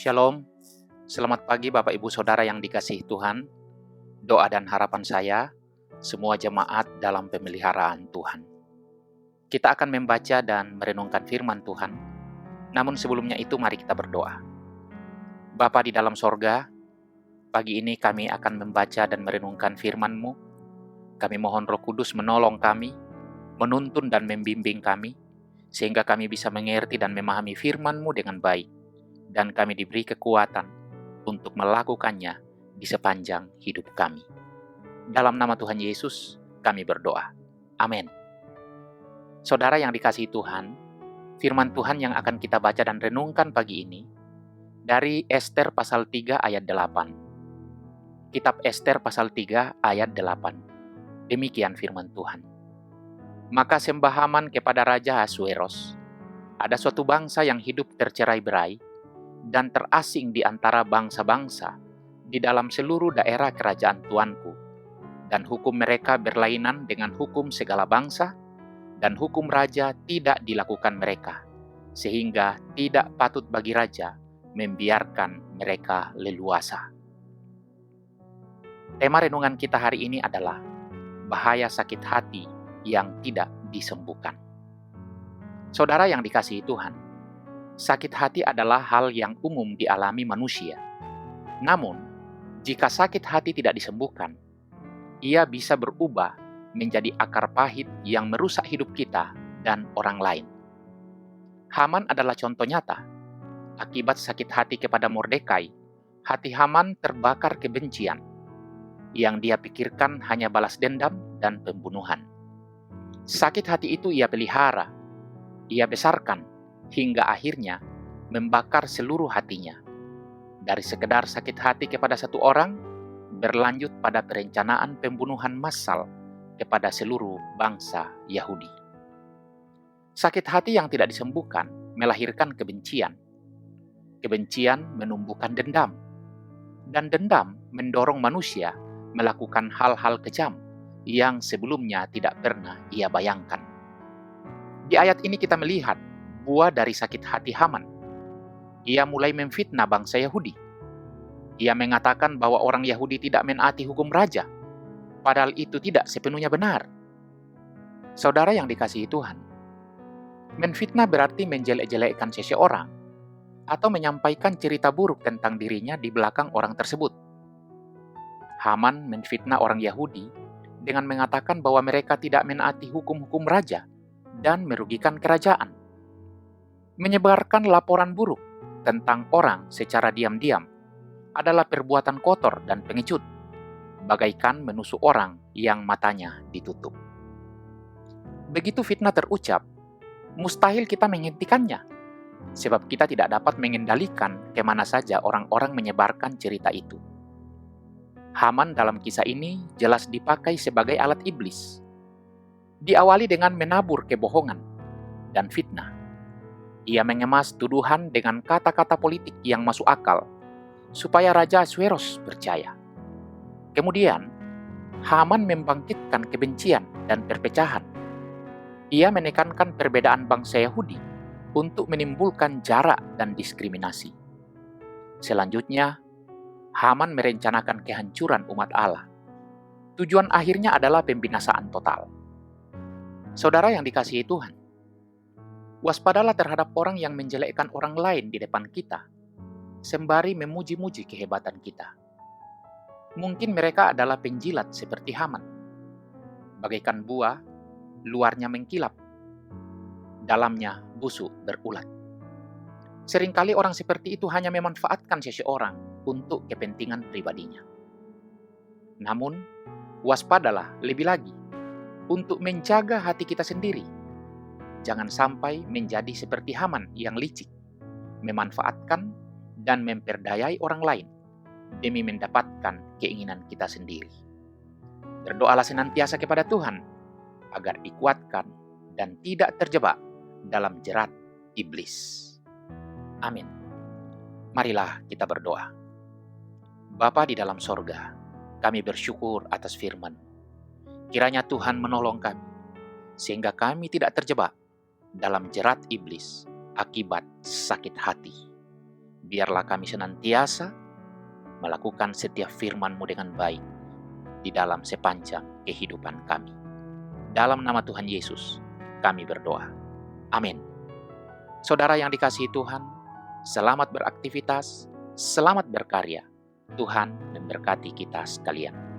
Shalom, selamat pagi Bapak Ibu Saudara yang dikasihi Tuhan. Doa dan harapan saya, semua jemaat dalam pemeliharaan Tuhan. Kita akan membaca dan merenungkan firman Tuhan, namun sebelumnya itu mari kita berdoa. Bapa di dalam sorga, pagi ini kami akan membaca dan merenungkan firman-Mu. Kami mohon Roh Kudus menolong kami, menuntun dan membimbing kami, sehingga kami bisa mengerti dan memahami firman-Mu dengan baik, dan kami diberi kekuatan untuk melakukannya di sepanjang hidup kami. Dalam nama Tuhan Yesus, kami berdoa. Amin. Saudara yang dikasihi Tuhan, firman Tuhan yang akan kita baca dan renungkan pagi ini dari Ester pasal 3 ayat 8. Kitab Ester pasal 3 ayat 8. Demikian firman Tuhan. Maka sembah Haman kepada Raja Ahasuerus. Ada suatu bangsa yang hidup tercerai-berai dan terasing di antara bangsa-bangsa di dalam seluruh daerah kerajaan tuanku, dan hukum mereka berlainan dengan hukum segala bangsa, dan hukum raja tidak dilakukan mereka, sehingga tidak patut bagi raja membiarkan mereka leluasa. Tema renungan kita hari ini adalah bahaya sakit hati yang tidak disembuhkan. Saudara yang dikasihi Tuhan, sakit hati adalah hal yang umum dialami manusia. Namun, jika sakit hati tidak disembuhkan, ia bisa berubah menjadi akar pahit yang merusak hidup kita dan orang lain. Haman adalah contoh nyata. Akibat sakit hati kepada Mordekai, hati Haman terbakar kebencian. Yang dia pikirkan hanya balas dendam dan pembunuhan. Sakit hati itu ia pelihara, ia besarkan, hingga akhirnya membakar seluruh hatinya. Dari sekedar sakit hati kepada satu orang, berlanjut pada perencanaan pembunuhan massal kepada seluruh bangsa Yahudi. Sakit hati yang tidak disembuhkan melahirkan kebencian. Kebencian menumbuhkan dendam. Dan dendam mendorong manusia melakukan hal-hal kejam yang sebelumnya tidak pernah ia bayangkan. Di ayat ini kita melihat buah dari sakit hati Haman. Ia mulai memfitnah bangsa Yahudi. Ia mengatakan bahwa orang Yahudi tidak menaati hukum raja, padahal itu tidak sepenuhnya benar. Saudara yang dikasihi Tuhan, menfitnah berarti menjelek-jelekkan seseorang atau menyampaikan cerita buruk tentang dirinya di belakang orang tersebut. Haman menfitnah orang Yahudi dengan mengatakan bahwa mereka tidak menaati hukum-hukum raja dan merugikan kerajaan. Menyebarkan laporan buruk tentang orang secara diam-diam adalah perbuatan kotor dan pengecut, bagaikan menusuk orang yang matanya ditutup. Begitu fitnah terucap, mustahil kita menghentikannya, sebab kita tidak dapat mengendalikan kemana saja orang-orang menyebarkan cerita itu. Haman dalam kisah ini jelas dipakai sebagai alat iblis. Diawali dengan menabur kebohongan dan fitnah. Ia mengemas tuduhan dengan kata-kata politik yang masuk akal, supaya Raja Ahasuerus percaya. Kemudian, Haman membangkitkan kebencian dan perpecahan. Ia menekankan perbedaan bangsa Yahudi untuk menimbulkan jarak dan diskriminasi. Selanjutnya, Haman merencanakan kehancuran umat Allah. Tujuan akhirnya adalah pembinasaan total. Saudara yang dikasihi Tuhan, waspadalah terhadap orang yang menjelekkan orang lain di depan kita, sembari memuji-muji kehebatan kita. Mungkin mereka adalah penjilat seperti Haman. Bagaikan buah, luarnya mengkilap, dalamnya busuk berulat. Seringkali orang seperti itu hanya memanfaatkan seseorang untuk kepentingan pribadinya. Namun, waspadalah lebih lagi untuk menjaga hati kita sendiri. Jangan sampai menjadi seperti Haman yang licik, memanfaatkan dan memperdayai orang lain demi mendapatkan keinginan kita sendiri. Berdoalah senantiasa kepada Tuhan agar dikuatkan dan tidak terjebak dalam jerat iblis. Amin. Marilah kita berdoa. Bapa di dalam sorga, kami bersyukur atas firman. Kiranya Tuhan menolong kami, sehingga kami tidak terjebak dalam jerat iblis akibat sakit hati. Biarlah kami senantiasa melakukan setiap firman-Mu dengan baik di dalam sepanjang kehidupan kami. Dalam nama Tuhan Yesus, kami berdoa. Amin. Saudara yang dikasihi Tuhan, selamat beraktivitas, selamat berkarya. Tuhan memberkati kita sekalian.